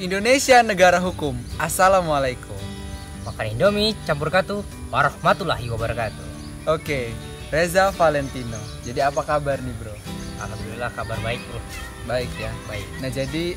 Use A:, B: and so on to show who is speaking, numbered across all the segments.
A: Indonesia negara hukum. Assalamualaikum.
B: Makan Indomie campur katu warahmatullahi wabarakatuh.
A: Oke, Reza Valentino. Jadi apa kabar nih bro?
B: Alhamdulillah kabar baik bro.
A: Baik ya.
B: Baik.
A: Nah jadi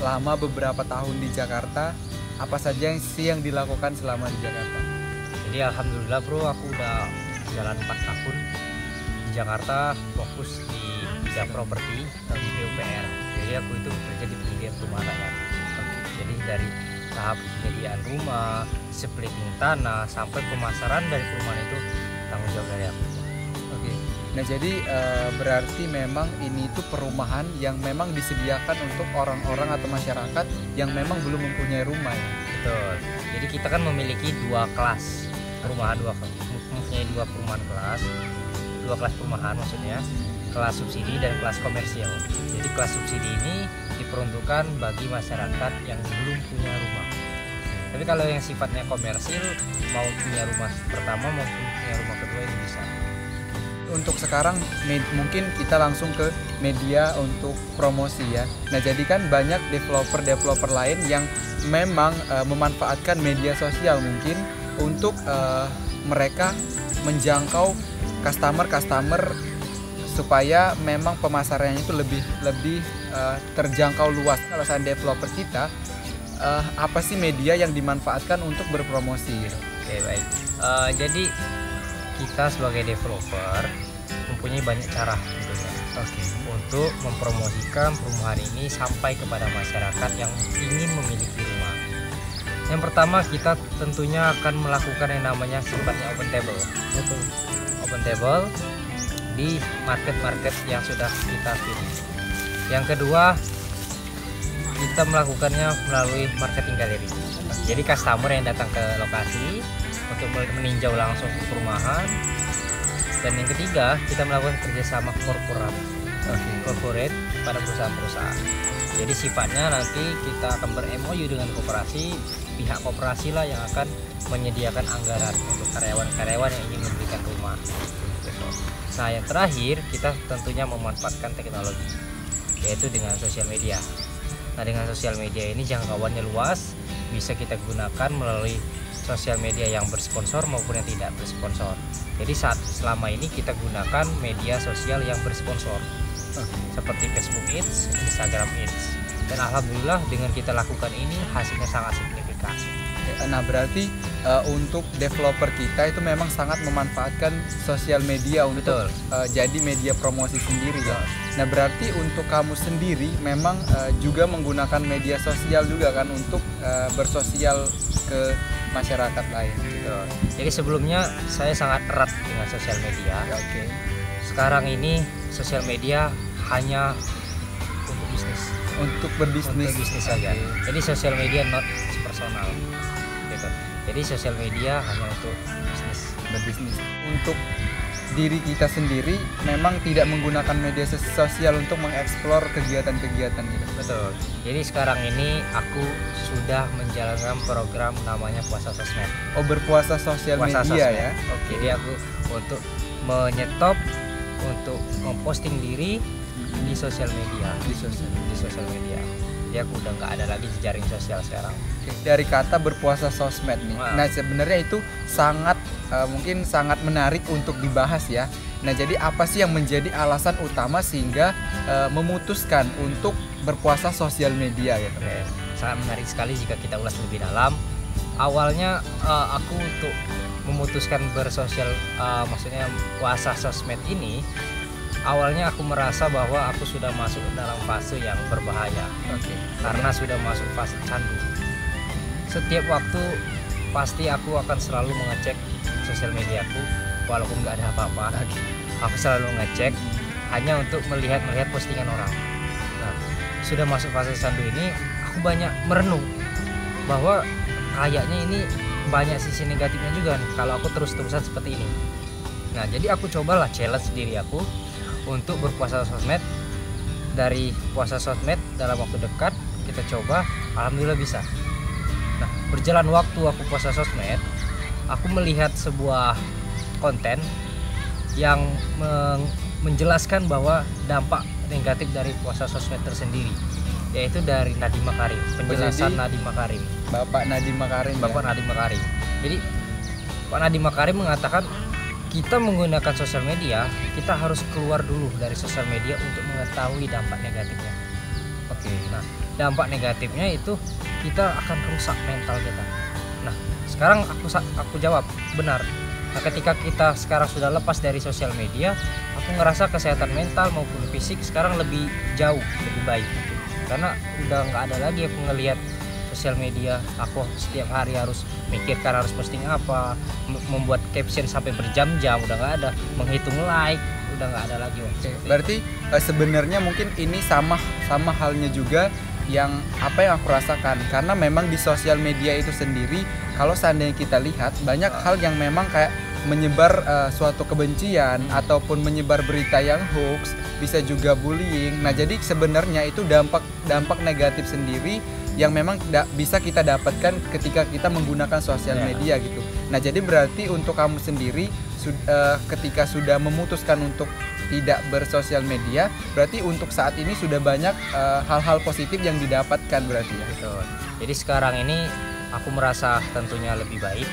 A: lama beberapa tahun di Jakarta, apa saja yang dilakukan selama di Jakarta?
B: Jadi alhamdulillah bro, aku udah jalan 4 tahun di Jakarta, fokus di bidang properti di PUPR. Jadi aku itu bekerja di penyediaan rumah rakyat. Jadi dari tahap penyediaan rumah, splitting tanah, sampai pemasaran dari perumahan itu tanggung jawab dari aku.
A: Oke. Nah jadi berarti memang ini itu perumahan yang memang disediakan untuk orang-orang atau masyarakat yang memang belum mempunyai rumah ya?
B: Betul. Jadi kita kan memiliki dua kelas perumahan, mempunyai dua kelas perumahan maksudnya, kelas subsidi dan kelas komersial. Jadi kelas subsidi ini diperuntukkan bagi masyarakat yang belum punya rumah. Tapi kalau yang sifatnya komersil, mau punya rumah pertama maupun punya rumah kedua ini bisa.
A: Untuk sekarang mungkin kita langsung ke media untuk promosi ya. Nah jadi kan banyak developer lain yang memang memanfaatkan media sosial mungkin untuk mereka menjangkau customer supaya memang pemasarannya itu lebih terjangkau luas. Kalau seandainya developer kita, apa sih media yang dimanfaatkan untuk berpromosi?
B: Oke baik. Jadi kita sebagai developer mempunyai banyak cara tentunya untuk mempromosikan perumahan ini sampai kepada masyarakat yang ingin memiliki rumah. Yang pertama, kita tentunya akan melakukan yang namanya sifatnya open table. Open table di market-market yang sudah kita pilih. Yang kedua, kita melakukannya melalui marketing galeri. Jadi customer yang datang ke lokasi untuk meninjau langsung ke perumahan. Dan yang ketiga, kita melakukan kerjasama corporate pada perusahaan-perusahaan. Jadi sifatnya nanti kita akan ber-MOU dengan koperasi, pihak koperasi lah yang akan menyediakan anggaran untuk karyawan-karyawan yang ingin memberikan rumah. Nah yang terakhir, kita tentunya memanfaatkan teknologi, yaitu dengan sosial media. Nah dengan sosial media ini jangkauannya luas, bisa kita gunakan melalui sosial media yang bersponsor maupun yang tidak bersponsor. Jadi selama ini kita gunakan media sosial yang bersponsor, seperti Facebook Ads, Instagram Ads. Dan alhamdulillah dengan kita lakukan ini hasilnya sangat signifikan.
A: Nah berarti untuk developer kita itu memang sangat memanfaatkan sosial media untuk jadi media promosi sendiri ya. Nah berarti untuk kamu sendiri memang juga menggunakan media sosial juga kan untuk bersosial ke masyarakat lain.
B: Jadi sebelumnya saya sangat erat dengan sosial media. Sekarang ini sosial media hanya untuk bisnis.
A: Untuk berbisnis.
B: Untuk bisnis saja. Jadi sosial media not personal. Gitu. Jadi sosial media hanya untuk bisnis,
A: berbisnis. Untuk diri kita sendiri memang tidak menggunakan media sosial untuk mengeksplor kegiatan-kegiatan gitu.
B: Betul. Jadi sekarang ini aku sudah menjalankan program namanya puasa sosmed.
A: Oh, berpuasa sosial media sosmed. Ya.
B: Jadi aku untuk menyetop untuk memposting diri di sosial media. Di sosial media. Jadi aku udah nggak ada lagi jejaring sosial sekarang.
A: Dari kata berpuasa sosmed nih. Nah sebenarnya itu mungkin sangat menarik untuk dibahas ya. Nah jadi apa sih yang menjadi alasan utama sehingga memutuskan untuk berpuasa sosial media gitu?
B: Sangat menarik sekali jika kita ulas lebih dalam. Awalnya aku untuk memutuskan maksudnya puasa sosmed ini, awalnya aku merasa bahwa aku sudah masuk dalam fase yang berbahaya. Karena sudah masuk fase candu. Setiap waktu pasti aku akan selalu mengecek sosial mediaku walaupun nggak ada apa-apa. Aku selalu ngecek hanya untuk melihat postingan orang. Nah, sudah masuk fase candu ini, aku banyak merenung bahwa kayaknya ini banyak sisi negatifnya juga nih kalau aku terus-terusan seperti ini. Nah, jadi aku cobalah challenge diri aku untuk berpuasa sosmed. Dari puasa sosmed dalam waktu dekat kita coba, alhamdulillah bisa. Nah, berjalan waktu aku puasa sosmed, aku melihat sebuah konten yang menjelaskan bahwa dampak negatif dari puasa sosmed tersendiri. yaitu dari Nadiem Makarim, penjelasan Nadiem Makarim.
A: Bapak Nadiem Makarim.
B: Nadiem Makarim. Jadi Pak Nadiem Makarim mengatakan kita menggunakan sosial media, kita harus keluar dulu dari sosial media untuk mengetahui dampak negatifnya.
A: Oke.
B: Nah, dampak negatifnya itu kita akan rusak mental kita. Nah, sekarang aku jawab benar. Nah, ketika kita sekarang sudah lepas dari sosial media, aku ngerasa kesehatan mental maupun fisik sekarang lebih jauh, lebih baik. Karena udah nggak ada lagi aku ngelihat sosial media, aku setiap hari harus mikirkan harus posting apa, membuat caption sampai berjam-jam, udah nggak ada, menghitung like, udah nggak ada lagi.
A: Berarti sebenarnya mungkin ini sama halnya juga yang apa yang aku rasakan, karena memang di sosial media itu sendiri kalau seandainya kita lihat banyak hal yang memang kayak menyebar suatu kebencian ataupun menyebar berita yang hoax, bisa juga bullying. Nah, jadi sebenarnya itu dampak negatif sendiri yang memang bisa kita dapatkan ketika kita menggunakan sosial media gitu. Nah, jadi berarti untuk kamu sendiri ketika sudah memutuskan untuk tidak bersosial media, berarti untuk saat ini sudah banyak hal-hal positif yang didapatkan berarti ya.
B: Betul. Jadi sekarang ini aku merasa tentunya lebih baik,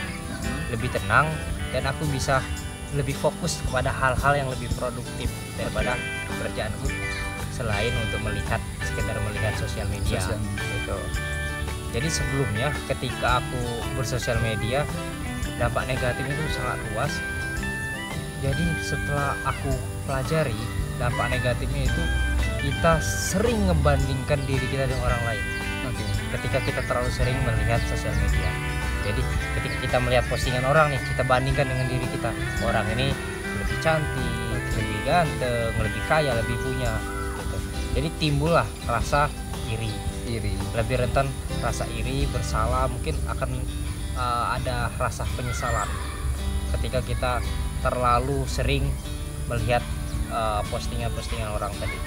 B: lebih tenang, dan aku bisa lebih fokus kepada hal-hal yang lebih produktif daripada pekerjaanku selain untuk sekedar melihat sosial media. Gitu. Jadi sebelumnya ketika aku bersosial media, dampak negatifnya itu sangat luas. Jadi setelah aku pelajari dampak negatifnya itu, kita sering membandingkan diri kita dengan orang lain. Ketika kita terlalu sering melihat sosial media, jadi ketika kita melihat postingan orang nih, kita bandingkan dengan diri kita. Orang ini lebih cantik, lebih ganteng, lebih kaya, lebih punya gitu. Jadi timbullah rasa iri, lebih rentan rasa iri, bersalah, mungkin akan ada rasa penyesalan ketika kita terlalu sering melihat postingan-postingan orang tadi.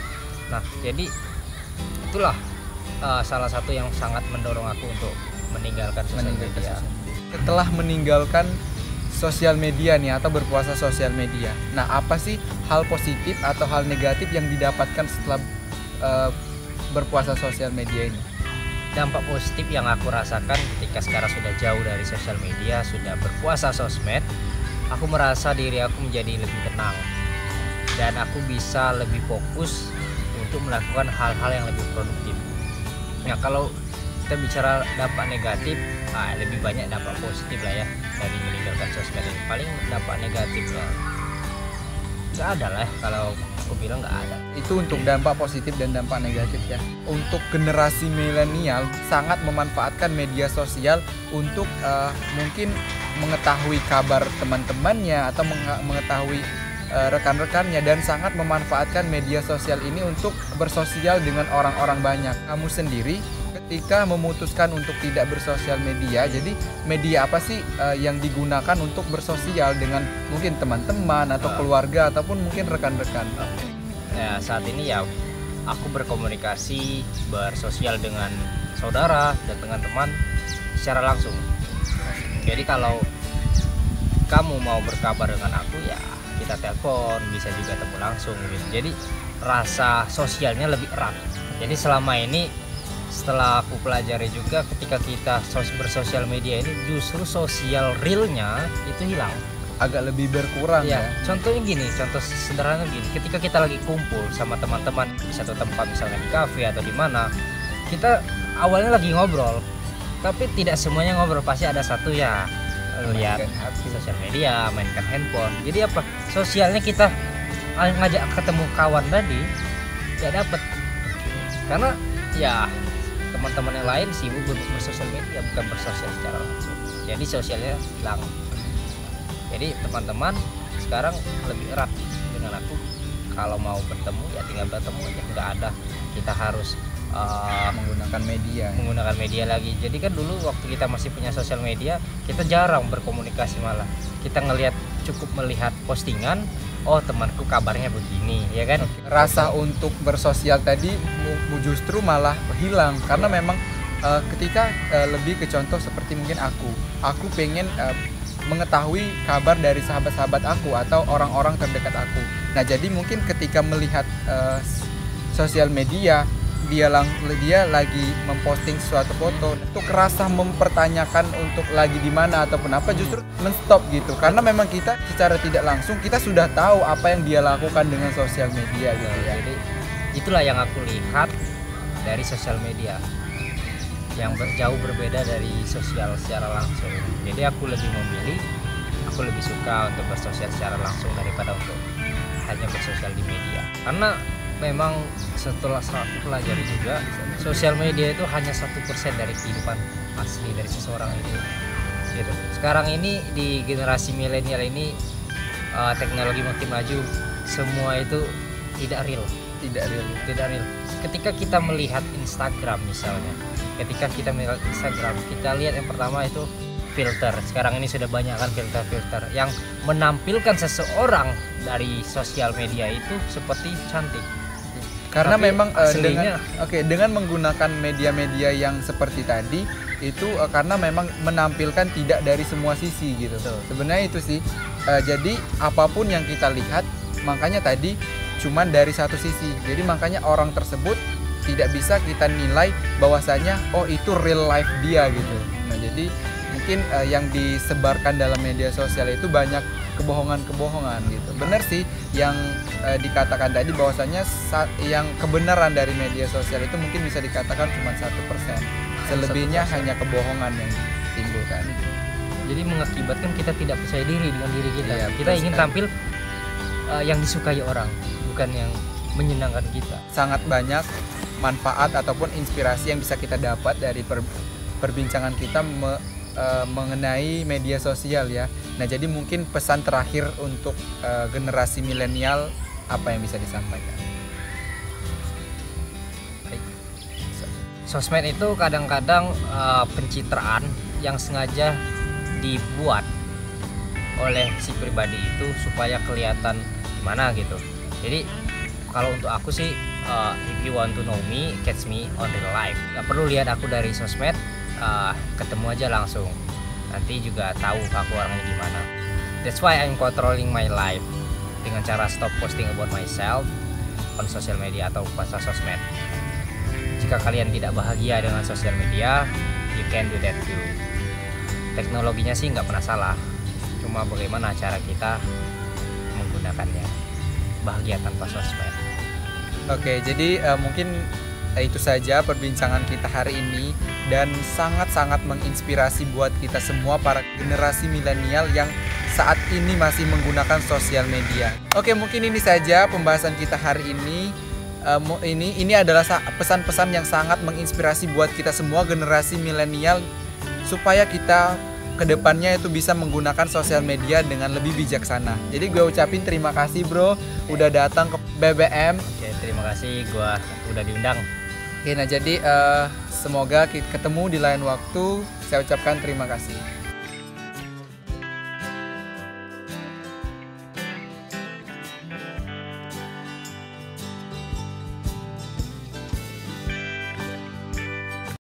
B: Nah, jadi itulah salah satu yang sangat mendorong aku untuk meninggalkan sosial media.
A: Setelah meninggalkan sosial media nih atau berpuasa sosial media, nah apa sih hal positif atau hal negatif yang didapatkan setelah berpuasa sosial media ini?
B: Dampak positif yang aku rasakan ketika sekarang sudah jauh dari sosial media, sudah berpuasa sosmed, aku merasa diri aku menjadi lebih tenang dan aku bisa lebih fokus untuk melakukan hal-hal yang lebih produktif. Nah, kalau kita bicara dampak negatif, lebih banyak dampak positif lah ya dari meninggalkan sosmed ini. Paling dampak negatifnya nggak ada lah, kalau aku bilang nggak ada.
A: Itu untuk dampak positif dan dampak negatif ya. Untuk generasi milenial sangat memanfaatkan media sosial untuk mungkin mengetahui kabar teman-temannya atau mengetahui rekan-rekannya, dan sangat memanfaatkan media sosial ini untuk bersosial dengan orang-orang banyak. Kamu sendiri ketika memutuskan untuk tidak bersosial media, jadi media apa sih yang digunakan untuk bersosial dengan mungkin teman-teman atau keluarga ataupun mungkin rekan-rekan?
B: Ya, saat ini ya aku berkomunikasi, bersosial dengan saudara dan dengan teman secara langsung. Jadi kalau kamu mau berkabar dengan aku, ya kita telepon, bisa juga ketemu langsung gitu. Jadi rasa sosialnya lebih erat. Jadi selama ini setelah aku pelajari juga, ketika kita bersosial media ini justru sosial realnya itu hilang,
A: agak lebih berkurang ya.
B: Contohnya gini, contoh sederhana gini, ketika kita lagi kumpul sama teman-teman di satu tempat, misalnya di kafe atau di mana, kita awalnya lagi ngobrol, tapi tidak semuanya ngobrol, pasti ada satu ya lihat sosial media, mainkan handphone. Jadi apa, sosialnya kita ngajak ketemu kawan tadi tidak dapat, karena ya teman-teman yang lain sibuk bersosial media, bukan bersosial secara langsung. Jadi sosialnya hilang. Jadi teman-teman sekarang lebih erat dengan aku. Kalau mau bertemu ya tinggal bertemu aja, nggak ada kita harus menggunakan media lagi. Jadi kan dulu waktu kita masih punya sosial media, kita jarang berkomunikasi, malah kita cukup melihat postingan, oh temanku kabarnya begini, ya kan.
A: Rasa untuk bersosial tadi justru malah hilang, karena memang ketika lebih ke contoh seperti mungkin aku pengen mengetahui kabar dari sahabat-sahabat aku atau orang-orang terdekat aku. Nah, jadi mungkin ketika melihat sosial media dia lagi memposting suatu foto itu kerasa mempertanyakan untuk lagi di mana ataupun apa, justru menstop gitu, karena memang kita secara tidak langsung kita sudah tahu apa yang dia lakukan dengan sosial media gitu ya.
B: Jadi itulah yang aku lihat dari sosial media yang jauh berbeda dari sosial secara langsung. Jadi aku lebih suka untuk bersosial secara langsung daripada untuk hanya bersosial di media, karena memang setelah aku pelajari juga sosial media itu hanya 1% dari kehidupan asli dari seseorang itu gitu. Sekarang ini di generasi milenial ini teknologi makin maju, semua itu tidak real. Ketika kita melihat Instagram misalnya, kita lihat yang pertama itu filter. Sekarang ini sudah banyak kan filter yang menampilkan seseorang dari sosial media itu seperti cantik.
A: Karena
B: tapi
A: memang
B: aslinya,
A: dengan menggunakan media-media yang seperti tadi itu karena memang menampilkan tidak dari semua sisi gitu. Sebenarnya itu sih. Jadi apapun yang kita lihat, makanya tadi cuman dari satu sisi. Jadi makanya orang tersebut tidak bisa kita nilai bahwasanya oh itu real life dia gitu. Nah, jadi mungkin yang disebarkan dalam media sosial itu banyak kebohongan gitu. Benar sih yang dikatakan tadi bahwasanya yang kebenaran dari media sosial itu mungkin bisa dikatakan cuma 1%. Selebihnya
B: 1%.
A: hanya kebohongan yang ditimbulkan.
B: Jadi mengakibatkan kita tidak percaya diri dengan diri kita.
A: Iya,
B: Kita ingin tampil yang disukai orang, bukan yang menyenangkan kita.
A: Sangat banyak manfaat ataupun inspirasi yang bisa kita dapat dari perbincangan kita mengenai media sosial ya. Nah, jadi mungkin pesan terakhir untuk generasi milenial apa yang bisa disampaikan?
B: Sosmed itu kadang-kadang pencitraan yang sengaja dibuat oleh si pribadi itu supaya kelihatan gimana gitu. Jadi kalau untuk aku sih if you want to know me, catch me on real life. Gak perlu lihat aku dari sosmed, ketemu aja langsung. Nanti juga tahu aku orangnya gimana. That's why I'm controlling my life dengan cara stop posting about myself on social media atau pasar sosmed. Jika kalian tidak bahagia dengan sosial media, you can do that too. Teknologinya sih nggak pernah salah, cuma bagaimana cara kita menggunakannya. Bahagia tanpa sosmed.
A: Oke, jadi mungkin itu saja perbincangan kita hari ini, dan sangat-sangat menginspirasi buat kita semua para generasi milenial yang saat ini masih menggunakan sosial media. Oke, mungkin ini saja pembahasan kita hari ini. Ini adalah pesan-pesan yang sangat menginspirasi buat kita semua generasi milenial supaya kita kedepannya itu bisa menggunakan sosial media dengan lebih bijaksana. Jadi gue ucapin terima kasih bro, udah datang ke BBM.
B: Oke, terima kasih gue udah diundang.
A: Oke, nah jadi semoga kita ketemu di lain waktu. Saya ucapkan terima kasih.